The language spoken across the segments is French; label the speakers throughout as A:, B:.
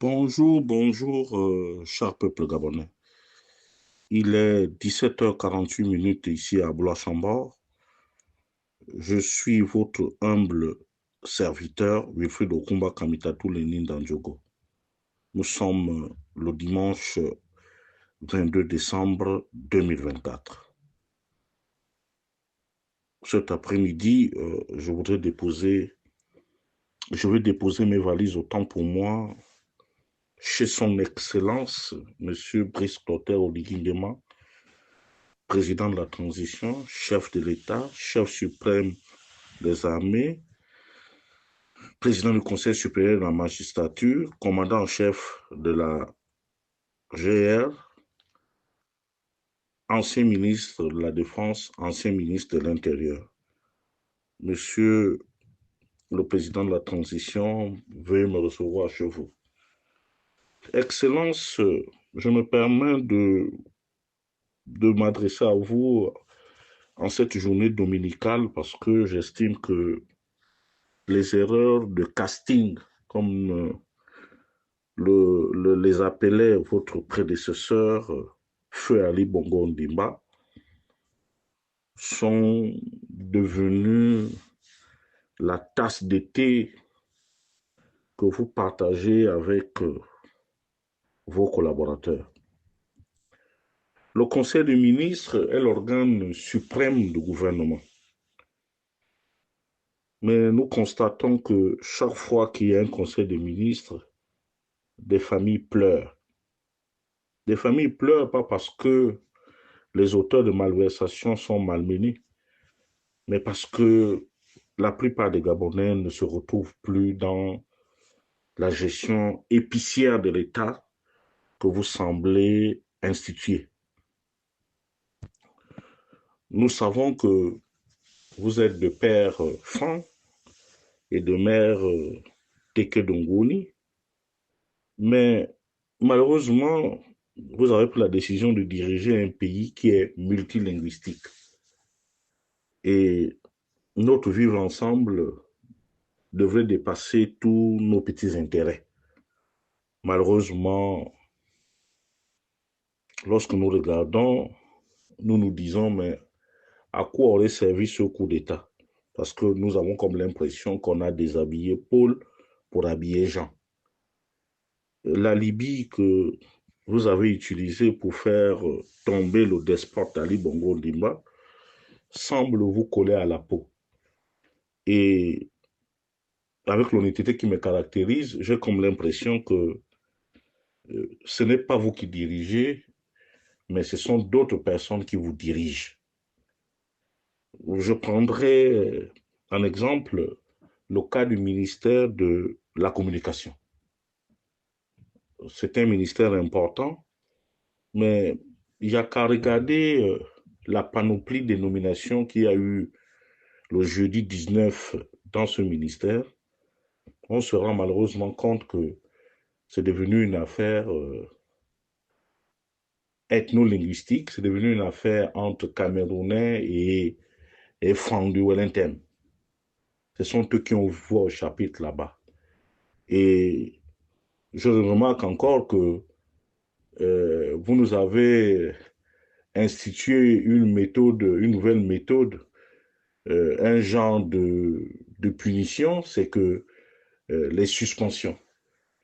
A: Bonjour, bonjour, cher peuple gabonais. Il est 17h48 ici à Blois-Chambord. Je suis votre humble serviteur, Wilfried Okumba Kamitatou Lénine Dandjogo. Nous sommes le dimanche 22 décembre 2024. Cet après-midi, je vais déposer mes valises autant pour moi chez son Excellence, M. Brice Clotaire Oligui Nguema, président de la transition, chef de l'État, chef suprême des armées, président du Conseil supérieur de la magistrature, commandant en chef de la GR, ancien ministre de la Défense, ancien ministre de l'Intérieur. Monsieur le président de la transition, veuillez me recevoir chez vous. Excellence, je me permets de m'adresser à vous en cette journée dominicale parce que j'estime que les erreurs de casting, comme les appelait votre prédécesseur, Feu Ali Bongo Ondimba, sont devenus la tasse de thé que vous partagez avec vos collaborateurs. Le Conseil des ministres est l'organe suprême du gouvernement. Mais nous constatons que chaque fois qu'il y a un Conseil des ministres, des familles pleurent. Des familles pleurent pas parce que les auteurs de malversations sont malmenés, mais parce que la plupart des Gabonais ne se retrouvent plus dans la gestion épicière de l'État que vous semblez instituer. Nous savons que vous êtes de père Fan et de mère Teke Dongoni, mais malheureusement, vous avez pris la décision de diriger un pays qui est multilinguistique. Et notre vivre ensemble devrait dépasser tous nos petits intérêts. Malheureusement, lorsque nous regardons, nous nous disons, mais à quoi aurait servi ce coup d'État? Parce que nous avons comme l'impression qu'on a déshabillé Paul pour habiller Jean. La Libye que vous avez utilisée pour faire tomber le despote Ali Bongo Ondimba semble vous coller à la peau. Et avec l'honnêteté qui me caractérise, j'ai comme l'impression que ce n'est pas vous qui dirigez, mais ce sont d'autres personnes qui vous dirigent. Je prendrai en exemple le cas du ministère de la Communication. C'est un ministère important, mais il n'y a qu'à regarder la panoplie des nominations qu'il y a eu le jeudi 19 dans ce ministère. On se rend malheureusement compte que c'est devenu une affaire ethno-linguistique, c'est devenu une affaire entre Camerounais et Franck du Wellington. Ce sont eux qui ont voix au chapitre là-bas. Et je remarque encore que vous nous avez institué une méthode, une nouvelle méthode, un genre de punition, c'est que les suspensions.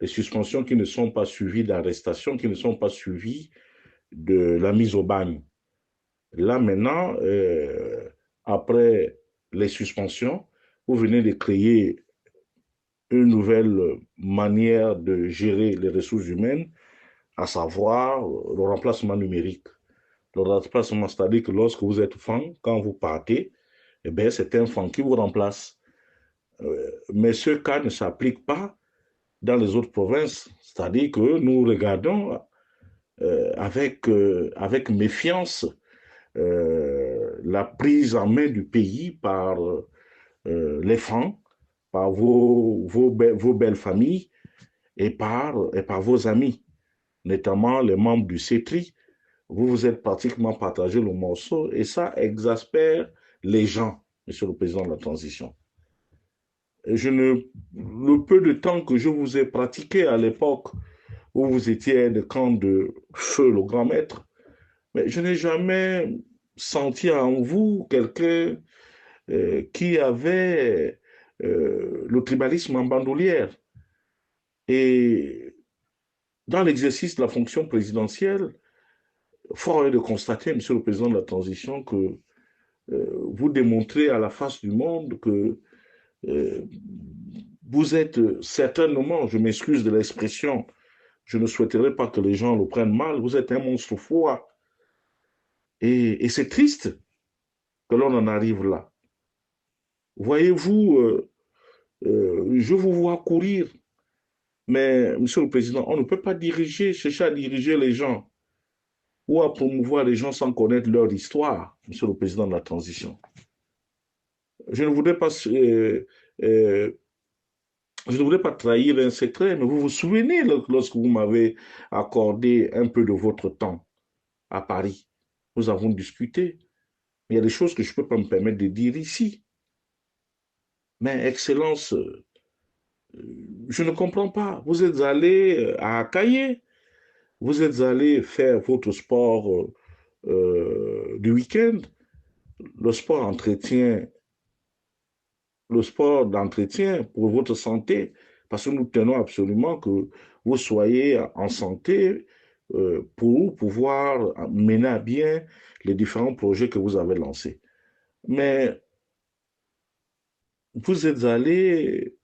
A: Les suspensions qui ne sont pas suivies d'arrestation, qui ne sont pas suivies de la mise au bagne. Là maintenant, après les suspensions, vous venez de créer une nouvelle manière de gérer les ressources humaines, à savoir le remplacement numérique. Le remplacement, c'est-à-dire que lorsque vous êtes fan, quand vous partez, eh bien, c'est un fan qui vous remplace. Mais ce cas ne s'applique pas dans les autres provinces. C'est-à-dire que nous regardons avec méfiance la prise en main du pays par les Francs, par vos belles familles et par vos amis, notamment les membres du CETRI. Vous vous êtes pratiquement partagé le morceau et ça exaspère les gens, monsieur le président de la transition. Le peu de temps que je vous ai pratiqué à l'époque où vous étiez de camp de feu, le grand maître. Mais je n'ai jamais senti en vous quelqu'un qui avait le tribalisme en bandoulière. Et dans l'exercice de la fonction présidentielle, fort est de constater, Monsieur le Président de la Transition, que vous démontrez à la face du monde que euh, vous êtes certainement, je m'excuse de l'expression, je ne souhaiterais pas que les gens le prennent mal, vous êtes un monstre froid. Et c'est triste que l'on en arrive là. Voyez-vous, je vous vois courir, mais Monsieur le Président, on ne peut pas diriger, chercher à diriger les gens ou à promouvoir les gens sans connaître leur histoire, Monsieur le Président de la Transition. Je ne voudrais pas, euh, je ne voudrais pas trahir un secret, mais vous vous souvenez lorsque vous m'avez accordé un peu de votre temps à Paris. Nous avons discuté. Il y a des choses que je ne peux pas me permettre de dire ici. Mais Excellence, je ne comprends pas. Vous êtes allé à Akaye, vous êtes allé faire votre sport du week-end. Le sport entretient, le sport d'entretien pour votre santé, parce que nous tenons absolument que vous soyez en santé pour pouvoir mener à bien les différents projets que vous avez lancés. Mais vous êtes allé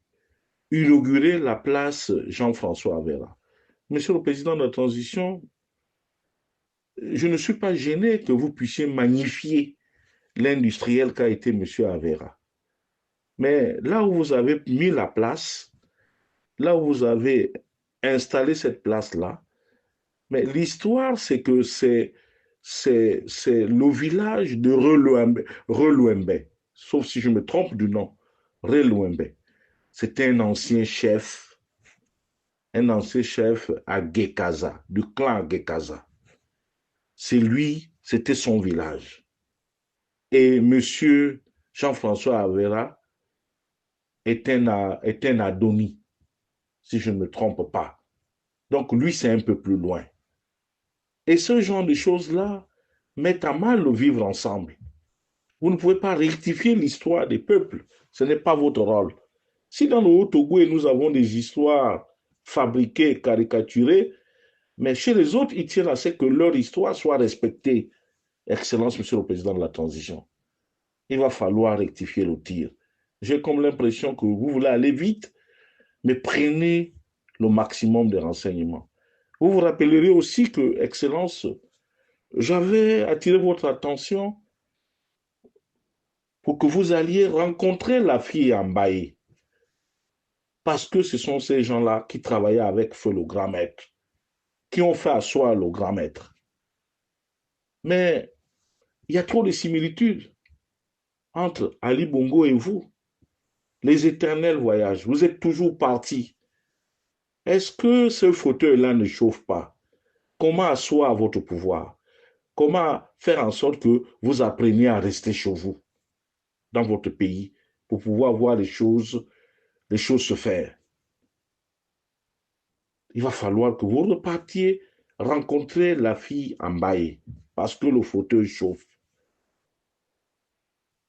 A: inaugurer la place Jean-François Avera. Monsieur le Président de la Transition, je ne suis pas gêné que vous puissiez magnifier l'industriel qu'a été Monsieur Avera. Mais là où vous avez mis la place, là où vous avez installé cette place-là, mais l'histoire, c'est que c'est le village de Relouembe, sauf si je me trompe du nom, Relouembe. C'était un ancien chef à Gekaza, du clan Gekaza. C'est lui, c'était son village. Et monsieur Jean-François Avera est un Adoni, si je ne me trompe pas. Donc lui, c'est un peu plus loin. Et ce genre de choses-là mettent à mal le vivre ensemble. Vous ne pouvez pas rectifier l'histoire des peuples. Ce n'est pas votre rôle. Si dans le Haut-Togo, nous avons des histoires fabriquées, caricaturées, mais chez les autres, ils tiennent à ce que leur histoire soit respectée. Excellence, Monsieur le Président de la Transition. Il va falloir rectifier le tir. J'ai comme l'impression que vous voulez aller vite, mais prenez le maximum de renseignements. Vous vous rappellerez aussi que, Excellence, j'avais attiré votre attention pour que vous alliez rencontrer la fille Ambaye. Parce que ce sont ces gens-là qui travaillaient avec Feu le grand maître, qui ont fait asseoir le grand maître. Mais il y a trop de similitudes entre Ali Bongo et vous. Les éternels voyages, vous êtes toujours partis. Est-ce que ce fauteuil-là ne chauffe pas? Comment asseoir votre pouvoir? Comment faire en sorte que vous appreniez à rester chez vous, dans votre pays, pour pouvoir voir les choses se faire? Il va falloir que vous repartiez rencontrer la fille Ambaye, parce que le fauteuil chauffe.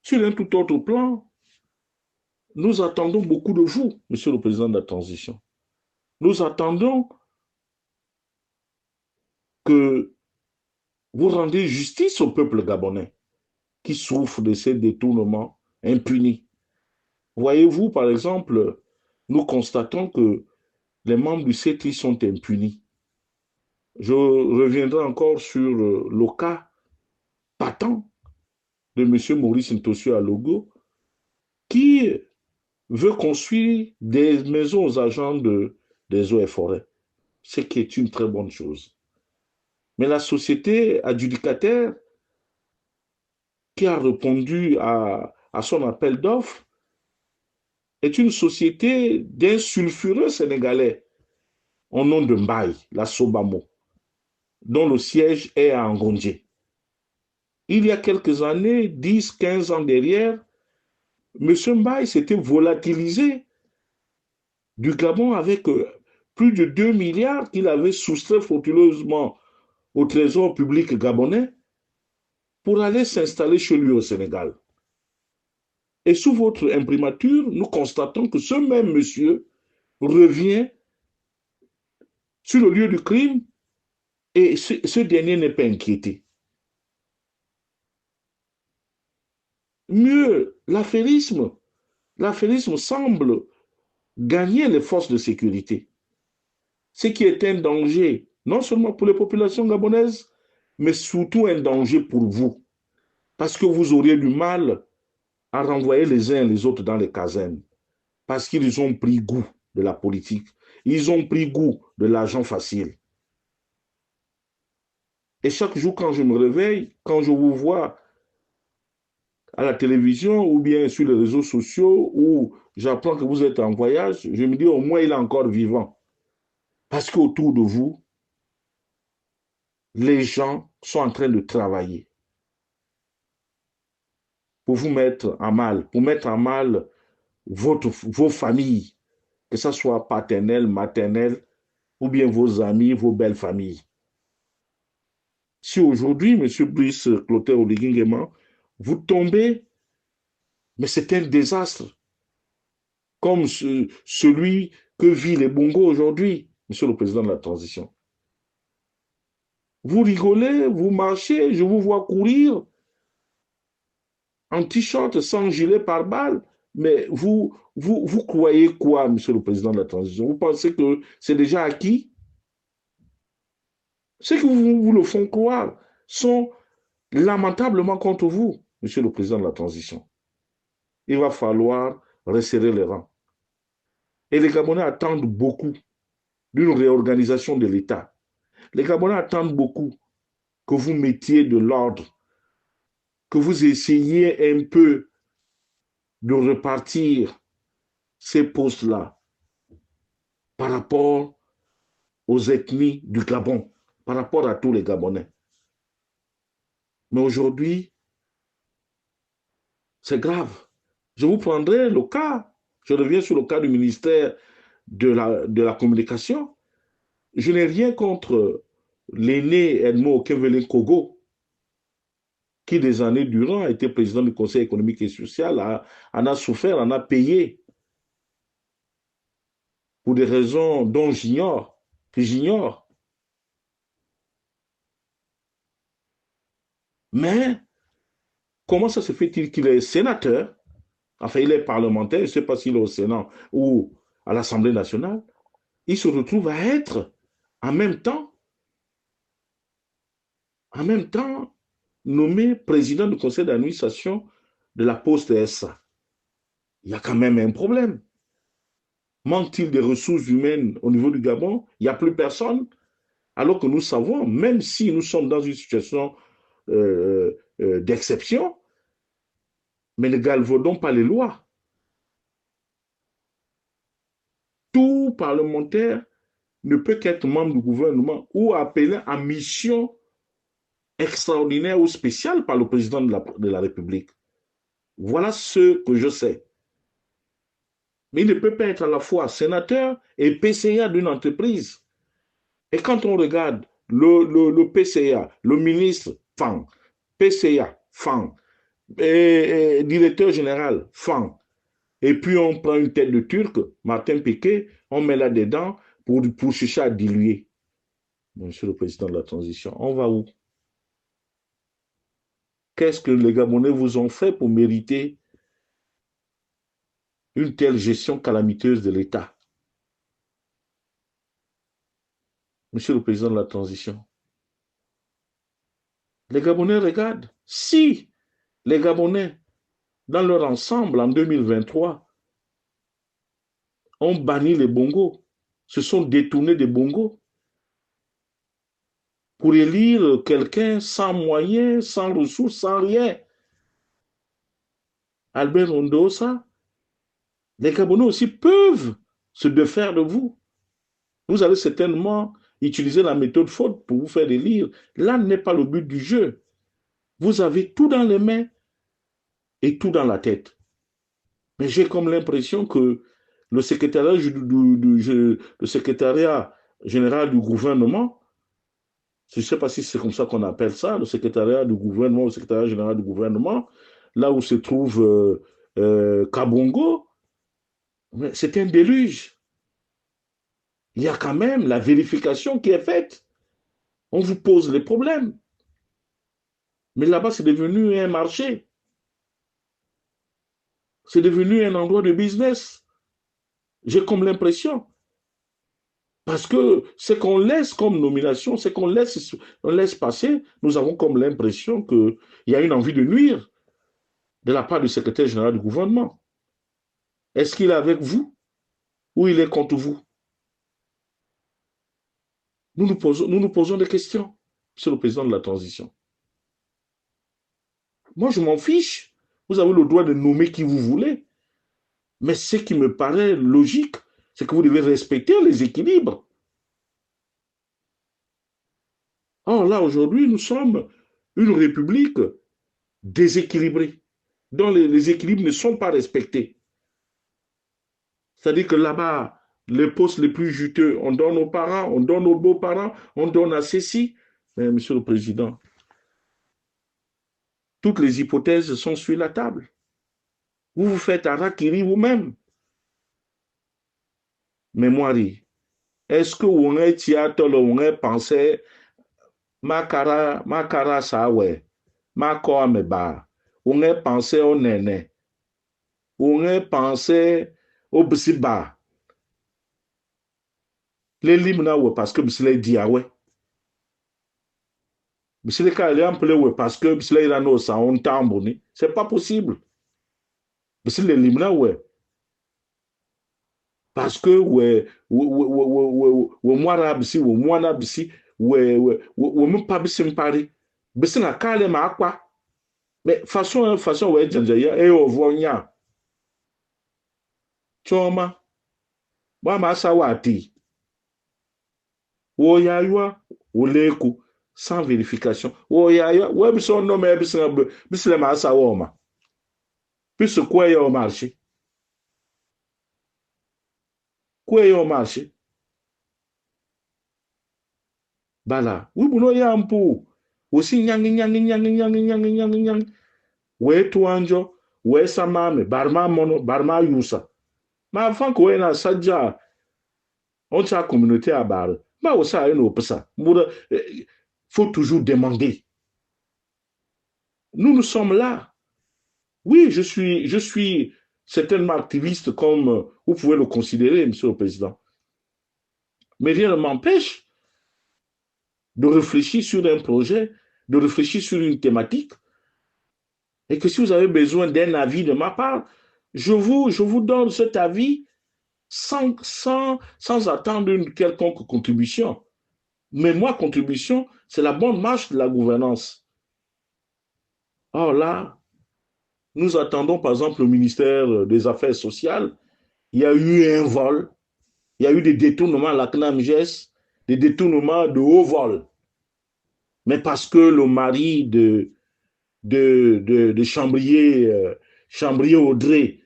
A: Sur un tout autre plan, nous attendons beaucoup de vous, Monsieur le Président de la Transition. Nous attendons que vous rendez justice au peuple gabonais qui souffre de ces détournements impunis. Voyez-vous, par exemple, nous constatons que les membres du CETI sont impunis. Je reviendrai encore sur le cas patent de M. Maurice Ntosio Alogo, qui veut construire des maisons aux agents des eaux et forêts, ce qui est une très bonne chose. Mais la société adjudicataire qui a répondu à son appel d'offres est une société d'un sulfureux sénégalais au nom de Mbaye, la Sobamo, dont le siège est à Ngondje. Il y a quelques années, 10, 15 ans derrière, M. Mbaye s'était volatilisé du Gabon avec plus de 2 milliards qu'il avait soustraits frauduleusement au trésor public gabonais pour aller s'installer chez lui au Sénégal. Et sous votre imprimature, nous constatons que ce même monsieur revient sur le lieu du crime et ce dernier n'est pas inquiété. Mieux, l'affairisme semble gagner les forces de sécurité. Ce qui est un danger, non seulement pour les populations gabonaises, mais surtout un danger pour vous. Parce que vous auriez du mal à renvoyer les uns et les autres dans les casernes. Parce qu'ils ont pris goût de la politique. Ils ont pris goût de l'argent facile. Et chaque jour, quand je me réveille, quand je vous vois à la télévision ou bien sur les réseaux sociaux où j'apprends que vous êtes en voyage, je me dis au moins il est encore vivant. Parce qu'autour de vous, les gens sont en train de travailler pour vous mettre à mal, pour mettre à mal vos familles, que ce soit paternelle, maternelle, ou bien vos amis, vos belles familles. Si aujourd'hui, M. Brice Clotaire Oligui, vous tombez, mais c'est un désastre, comme celui que vit les Bongos aujourd'hui, M. le Président de la Transition. Vous rigolez, vous marchez, je vous vois courir en t-shirt sans gilet pare-balles, mais vous croyez quoi, M. le Président de la Transition? Vous pensez que c'est déjà acquis? Ceux qui vous le font croire sont lamentablement contre vous, Monsieur le Président de la Transition. Il va falloir resserrer les rangs. Et les Gabonais attendent beaucoup d'une réorganisation de l'État. Les Gabonais attendent beaucoup que vous mettiez de l'ordre, que vous essayiez un peu de repartir ces postes-là par rapport aux ethnies du Gabon, par rapport à tous les Gabonais. Mais aujourd'hui, c'est grave. Je vous prendrai le cas, je reviens sur le cas du ministère de la Communication. Je n'ai rien contre l'aîné Edmond Okevele Kogo, qui des années durant a été président du Conseil économique et social, en a souffert, en a payé pour des raisons dont que j'ignore. Mais comment ça se fait-il qu'il est sénateur, enfin il est parlementaire, je ne sais pas s'il est au Sénat ou à l'Assemblée nationale, il se retrouve à être en même temps nommé président du conseil d'administration de la Poste SA. Il y a quand même un problème. Manque-t-il des ressources humaines au niveau du Gabon? Il n'y a plus personne. Alors que nous savons, même si nous sommes dans une situation d'exception, mais ne galvaudons pas les lois. Tout parlementaire ne peut qu'être membre du gouvernement ou appelé en mission extraordinaire ou spéciale par le président de la République. Voilà ce que je sais. Mais il ne peut pas être à la fois sénateur et PCA d'une entreprise. Et quand on regarde le PCA, le ministre Fang, PCA Fang, et directeur général Fang, et puis on prend une tête de Turc, Martin Piquet, on met là-dedans pour chercher à diluer. Monsieur le Président de la Transition, on va où? Qu'est-ce que les Gabonais vous ont fait pour mériter une telle gestion calamiteuse de l'État? Monsieur le Président de la Transition, les Gabonais regardent. Si les Gabonais, dans leur ensemble, en 2023, ont banni les bongos, se sont détournés des bongos pour élire quelqu'un sans moyens, sans ressources, sans rien. Albert Rondosa, les Gabonais aussi peuvent se défaire de vous. Vous allez certainement utiliser la méthode faute pour vous faire élire. Là n'est pas le but du jeu. Vous avez tout dans les mains et tout dans la tête. Mais j'ai comme l'impression que le secrétariat, le secrétariat général du gouvernement, je ne sais pas si c'est comme ça qu'on appelle ça, le secrétariat du gouvernement, le secrétariat général du gouvernement, là où se trouve Kabongo, c'est un déluge. Il y a quand même la vérification qui est faite. On vous pose les problèmes. Mais là-bas, c'est devenu un marché. C'est devenu un endroit de business. J'ai comme l'impression. Parce que ce qu'on laisse comme nomination, ce qu'on laisse passer, nous avons comme l'impression qu'il y a une envie de nuire de la part du secrétaire général du gouvernement. Est-ce qu'il est avec vous ou il est contre vous? Nous nous posons des questions sur le président de la transition. Moi, je m'en fiche. Vous avez le droit de nommer qui vous voulez. Mais ce qui me paraît logique, c'est que vous devez respecter les équilibres. Or là, aujourd'hui, nous sommes une république déséquilibrée, dont les équilibres ne sont pas respectés. C'est-à-dire que là-bas, les postes les plus juteux, on donne aux parents, on donne aux beaux-parents, on donne à ceci. Mais, Monsieur le Président, toutes les hypothèses sont sur la table. Vous vous faites harakiri vous-même. Mémoire. Est-ce que vous avez pensé makara sawe, mako ameba, vous avez pensé au nene, vous avez pensé au bsiba. Les limna ouais parce que bsile dit ah ouais. Bsile ka les ample ouais parce que bsile ira no sa on tamboni. C'est pas possible. Bsile limna ouais parce que ouais moi bsi ouais moi na bsi ouais même pas bsi mpari. Bsi na kale ma akwa. Mais façon ouais djanjaya et au vonya. Choma, moi ma sa wati. Woyaywa oleko sans vérification. Woyaywa ouais bison no mais bisi ma sa woma. Puis quoi est au marché? Quoi est au marché? Bala. Oui, bon, y a un peu. Aussi, nyang. Ouais, tout anjo. Ouais, sa mame. Barma mono, barma yusa. Mais avant que ouais, na sadja, on t'a communauté à bar. Bah, au ça, on peut ça. Faut toujours demander. Nous sommes là. Oui, je suis certainement activiste comme vous pouvez le considérer, Monsieur le Président. Mais rien ne m'empêche de réfléchir sur un projet, de réfléchir sur une thématique, et que si vous avez besoin d'un avis de ma part, je vous donne cet avis sans attendre une quelconque contribution. Mais moi, contribution, c'est la bonne marche de la gouvernance. Or là, nous attendons par exemple le ministère des Affaires sociales. Il y a eu un vol, il y a eu des détournements à la CNAMGES, des détournements de haut vol. Mais parce que le mari de Chambrier Audrey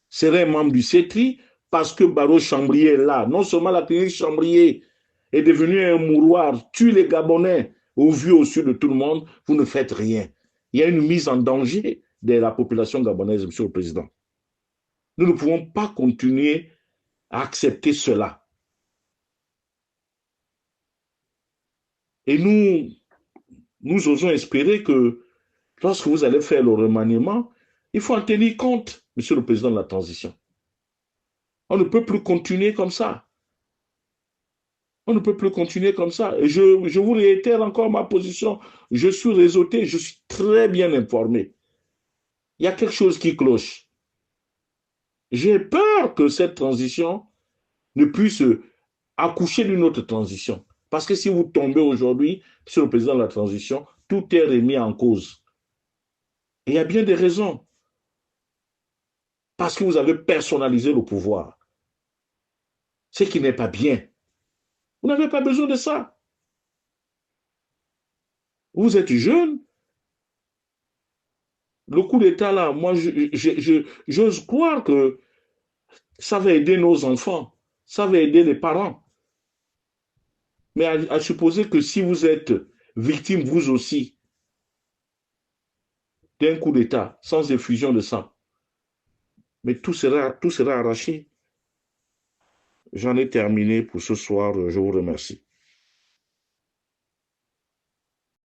A: serait membre du CETRI, parce que Baro Chambrier est là. Non seulement la clinique Chambrier est devenue un mouroir, tue les Gabonais au vu au su de tout le monde, vous ne faites rien. Il y a une mise en danger de la population gabonaise, Monsieur le Président. Nous ne pouvons pas continuer à accepter cela. Et nous osons espérer que lorsque vous allez faire le remaniement, il faut en tenir compte, Monsieur le Président de la transition. On ne peut plus continuer comme ça. On ne peut plus continuer comme ça. Et je vous réitère encore ma position. Je suis réseauté, je suis très bien informé. Il y a quelque chose qui cloche. J'ai peur que cette transition ne puisse accoucher d'une autre transition. Parce que si vous tombez aujourd'hui sur le président de la transition, tout est remis en cause. Et il y a bien des raisons. Parce que vous avez personnalisé le pouvoir. Ce qui n'est pas bien. Vous n'avez pas besoin de ça. Vous êtes jeune. Le coup d'État, là, moi, j'ose croire que Ça va aider nos enfants. Ça va aider les parents. Mais à supposer que si vous êtes victime, vous aussi, d'un coup d'État, sans effusion de sang, mais tout sera arraché. J'en ai terminé pour ce soir. Je vous remercie.